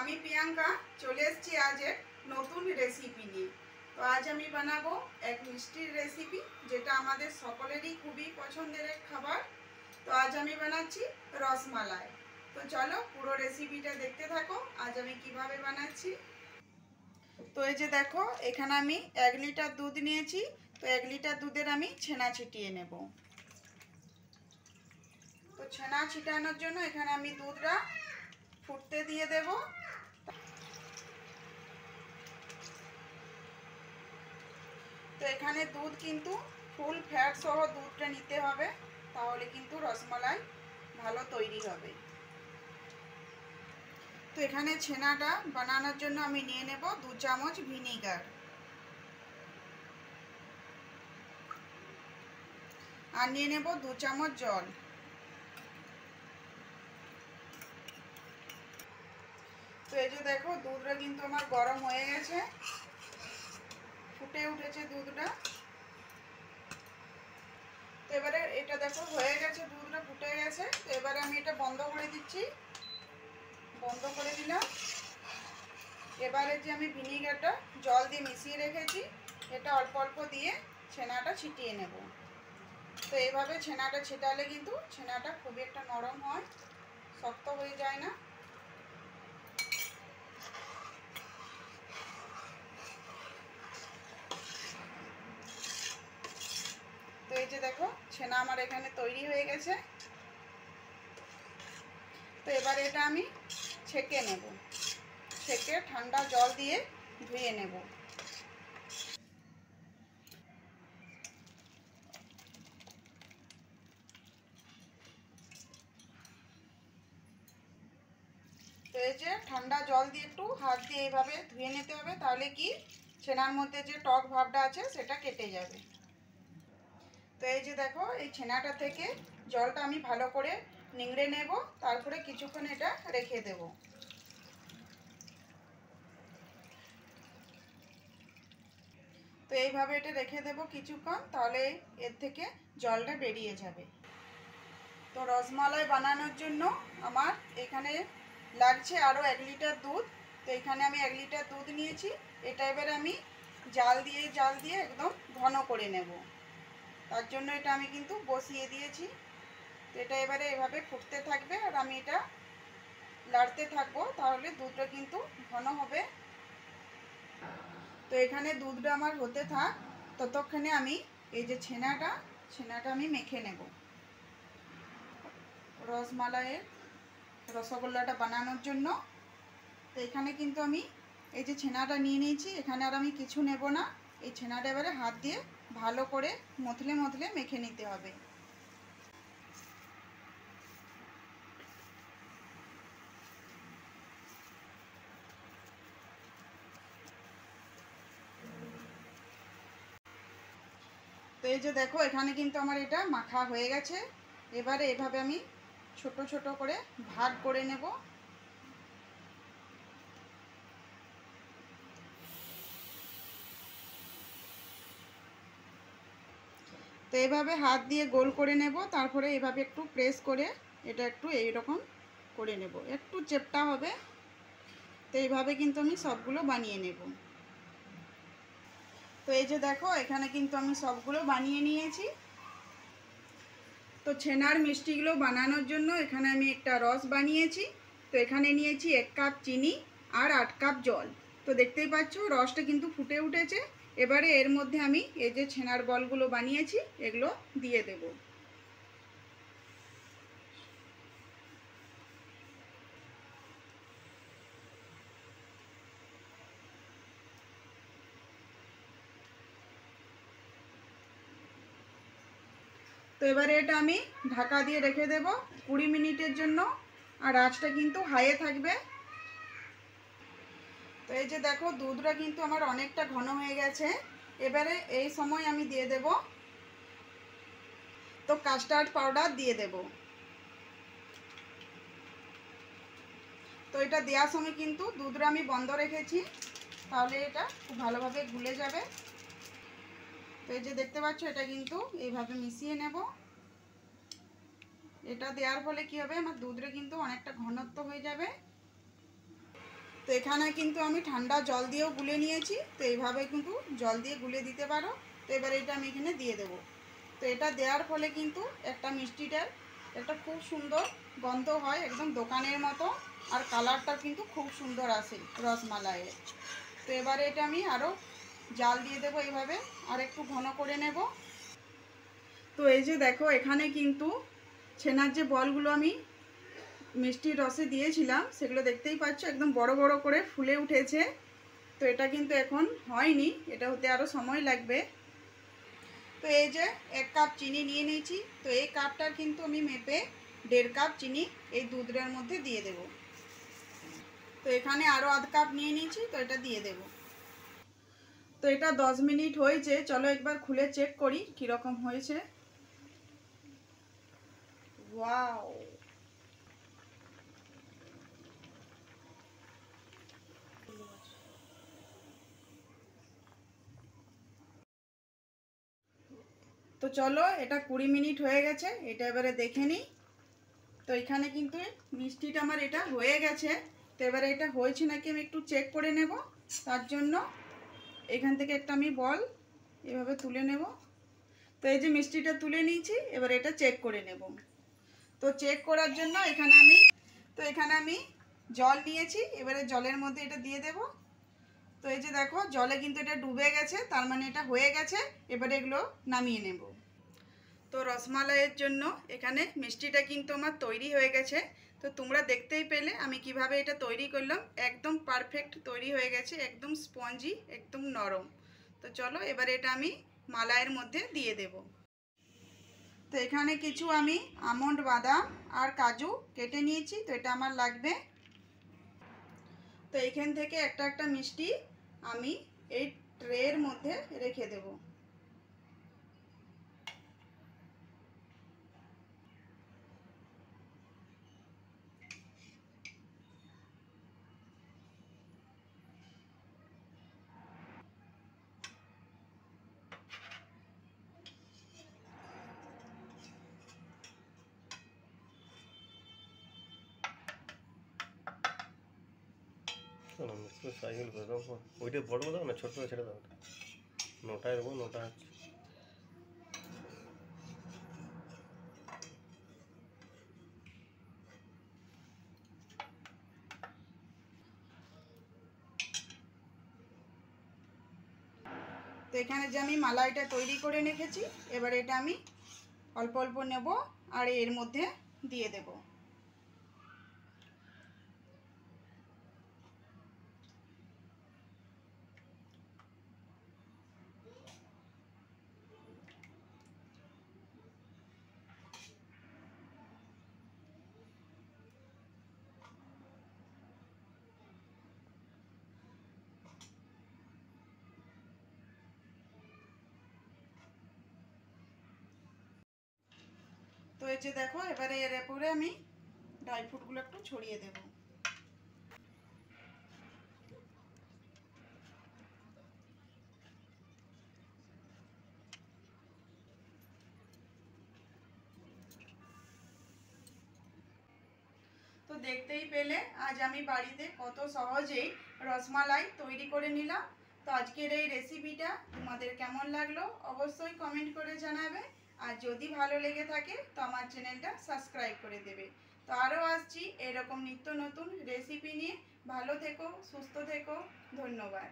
আমি প্রিয়াঙ্কা চলে এসেছি আজ এক নতুন রেসিপি নিয়ে। তো আজ আমি বানাবো এক মিষ্টির রেসিপি, যেটা আমাদের সকলেরই খুবই পছন্দের এক খাবার। তো আজ আমি বানাচ্ছি রসমালাই। তো চলো পুরো রেসিপিটা দেখতে থাকো আজ আমি কিভাবে বানাচ্ছি। তো এই যে দেখো, এখানে আমি 1 লিটার দুধ নিয়েছি। তো 1 লিটার দুধের আমি ছানা ছিটিয়ে নেব। তো ছানা ছিটানোর জন্য এখানে আমি দুধটা ফুটতে দিয়ে দেব। তো এখানে দুধ কিন্তু ফুল ফ্যাট সহ দুধটা নিতে হবে, তাহলে কিন্তু রসমালাই ভালো তৈরি হবে। তো এখানে ছানাটা বানানোর জন্য আমি নিয়ে নেব 2 চামচ ভিনিগার, আর নিয়ে নেব 2 চামচ জল। তো এই যে দেখো, দুধটা কিন্তু আমার গরম হয়ে গেছে, ফুটে উঠেছে দুধটা। তো এবারে এটা দেখো হয়ে গেছে, দুধটা ফুটে গেছে। তো এবারে আমি এটা বন্ধ করে দিচ্ছি। বন্ধ করে দিলাম। এবারে যে আমি ভিনিগারটা জল দিয়ে মিশিয়ে রেখেছি, এটা অল্প অল্প দিয়ে ছানাটা ছিটিয়ে নেব। তো এইভাবে ছানাটা ছিটালে কিন্তু ছানাটা খুবই একটা নরম হয়, শক্ত হয়ে যায় না। তো এই যে দেখো, ছানা আমার এখানে তৈরি হয়ে গেছে। তো এবারে এটা আমি ছেঁকে নেব, ছেঁকে ঠান্ডা জল দিয়ে ধুয়ে নেব। তো এই যে ঠান্ডা জল দিয়ে একটু হাত দিয়ে এইভাবে ধুয়ে নিতে হবে, তাহলে কি ছানার মধ্যে যে টক ভাবটা আছে সেটা কেটে যাবে। তো এই যে দেখো, এই ছানাটা থেকে জলটা আমি ভালো করে নিংড়ে নেব, তারপরে কিছুক্ষণ এটা রেখে দেব। তো এইভাবে এটা রেখে দেব কিছুক্ষণ, তাহলে এর থেকে জলটা বেরিয়ে যাবে। তো রসমালাই বানানোর জন্য আমার এখানে লাগছে আরও 1 লিটার দুধ। তো এখানে আমি 1 লিটার দুধ নিয়েছি। এটা এবারে আমি জাল দিয়ে একদম ঘন করে নেব। তার জন্য এটা আমি কিন্তু বসিয়ে দিয়েছি। তো এটা এবারে এভাবে ফুটতে থাকবে, আর আমি এটা নাড়তে থাকবো, তাহলে দুধটা কিন্তু ঘন হবে। তো এখানে দুধটা আমার হতে থাক, ততক্ষণে আমি এই যে ছানাটা আমি মেখে নেব রসমালাইয়ের রসগোল্লাটা বানানোর জন্য। তো এখানে কিন্তু আমি এই যে ছানাটা নিয়ে নিয়েছি, এখানে আর আমি কিছু নেব না। এই ছানাটা এবারে হাত দিয়ে ভালো করে মথলে মথলে মেখে নিতে হবে। তো এই যে দেখো, এখানে কিন্তু আমার এটা মাখা হয়ে গেছে। এবারে এভাবে আমি ছোট ছোট করে ভাগ করে নেব। তো এইভাবে হাত দিয়ে গোল করে নেব, তারপরে এভাবে একটু প্রেস করে এটা একটু এইরকম করে নেব, একটু চেপটা হবে। তো এইভাবে কিন্তু আমি সবগুলো বানিয়ে নেব। তো এই যে দেখো, এখানে কিন্তু আমি সবগুলো বানিয়ে নিয়েছি। তো ছানার মিষ্টিগুলো বানানোর জন্য এখানে আমি একটা রস বানিয়েছি। তো এখানে নিয়েছি 1 কাপ চিনি আর 8 কাপ জল। তো দেখতেই পাচ্ছ রসটা কিন্তু ফুটে উঠেছে। এবারে এর মধ্যে আমি এই যে ছানার বলগুলো বানিয়েছি এগুলো দিয়ে দেব। তো এবারে এটা আমি ঢাকা দিয়ে রেখে দেব 20 মিনিটের জন্য, আর আঁচটা কিন্তু হাইয়ে থাকবে। তো এই যে দেখো, দুধটা কিন্তু আমার অনেকটা ঘন হয়ে গেছে। এবারে এই সময় আমি দিয়ে দেব তো কাস্টার্ড পাউডার দিয়ে দেব। তো এটা দেওয়ার সময় কিন্তু দুধটা আমি বন্ধ রেখেছি, তাহলে এটা খুব ভালোভাবে গুলে যাবে। তো এই যে দেখতে পাচ্ছ, এটা কিন্তু এইভাবে মিশিয়ে নেব। এটা দেওয়ার ফলে কি হবে, আমার দুধটা কিন্তু অনেকটা ঘনত্ব হয়ে যাবে। তো এখানে কিন্তু আমি ঠান্ডা জল দিয়েও গুলে নিয়েছি, তো এইভাবে কিন্তু জল দিয়ে গুলে দিতে পারো। তো এবার এটা আমি এখানে দিয়ে দেবো। তো এটা দেওয়ার ফলে কিন্তু একটা মিষ্টিটার একটা খুব সুন্দর গন্ধ হয়, একদম দোকানের মতো, আর কালারটা কিন্তু খুব সুন্দর আসে রসমালাইয়ের। তো এবারে এটা আমি আরও জাল দিয়ে দেবো এইভাবে, আর একটু ঘন করে নেব। তো এই যে দেখো, এখানে কিন্তু ছানার যে বলগুলো আমি মিষ্টির রসে দিয়েছিলাম সেগুলো দেখতেই পাচ্ছ একদম বড় বড় করে ফুলে উঠেছে। তো এটা কিন্তু এখন হয়নি, এটা হতে আরও সময় লাগবে। তো এই যে 1 কাপ চিনি নিয়ে নিয়েছি, তো এই কাপটার কিন্তু আমি মেপে 1.5 কাপ চিনি এই দুধের মধ্যে দিয়ে দেব। তো এখানে আরও আধ কাপ নিয়ে নিয়েছি, তো এটা দিয়ে দেব। তো এটা 10 মিনিট হয়েছে, চলো একবার খুলে চেক করি কীরকম হয়েছে। ওয়াও, তো চলো এটা 20 মিনিট হয়ে গেছে, এটা এবারে দেখে নিই। তো এখানে কিন্তু মিষ্টিটা আমার এটা হয়ে গেছে। তো এবারে এটা হয়েছে নাকি আমি একটু চেক করে নেব। তার জন্য এখান থেকে একটা আমি বল এভাবে তুলে নেব। তো এই যে মিষ্টিটা তুলে নিয়েছি, এবার এটা চেক করে নেব। তো চেক করার জন্য এখানে আমি জল নিয়েছি, এবারে জলের মধ্যে এটা দিয়ে দেব। তো এই যে দেখো, জলে কিন্তু এটা ডুবে গেছে, তার মানে এটা হয়ে গেছে। এবারে এগুলো নামিয়ে নেব। তো রসমালাইয়ের জন্য এখানে মিষ্টিটা কিন্তু আমার তৈরি হয়ে গেছে। তো তোমরা দেখতেই পেলে আমি কিভাবে এটা তৈরি করলাম, একদম পারফেক্ট তৈরি হয়ে গেছে, একদম স্পঞ্জি, একদম নরম। তো চলো এবারে এটা আমি মালাইয়ের মধ্যে দিয়ে দেব। তো এখানে কিছু আমি আমন্ড, বাদাম আর কাজু কেটে নিয়েছি, তো এটা আমার লাগবে। তো এইখান থেকে একটা একটা মিষ্টি আমি এই ট্রের মধ্যে রেখে দেব। সাইকেল করে দাও, ওইটা বড় দাও না, ছোট ছেড়ে দাও। নোটা দেবো, নোটা আছে। তো এখানে যে আমি মালাইটা তৈরি করে রেখেছি, এবার এটা আমি অল্প অল্প নেব আর এর মধ্যে দিয়ে দেব। তো এই যে দেখো, এবারে এর উপরে আমি ড্রাই ফ্রুটগুলো একটু ছড়িয়ে দেব। তো দেখতেই পেলে আজ আমি বাড়িতে কত সহজেই রসমালাই তৈরি করে নিলাম। তো আজকের এই রেসিপিটা তোমাদের কেমন লাগলো অবশ্যই কমেন্ট করে জানাবে। আর যদি ভালো লেগে থাকে তো আমার চ্যানেলটা সাবস্ক্রাইব করে দেবে। তো আরও আসছি এরকম নিত্য নতুন রেসিপি নিয়ে। ভালো থেকো, সুস্থ থেকো, ধন্যবাদ।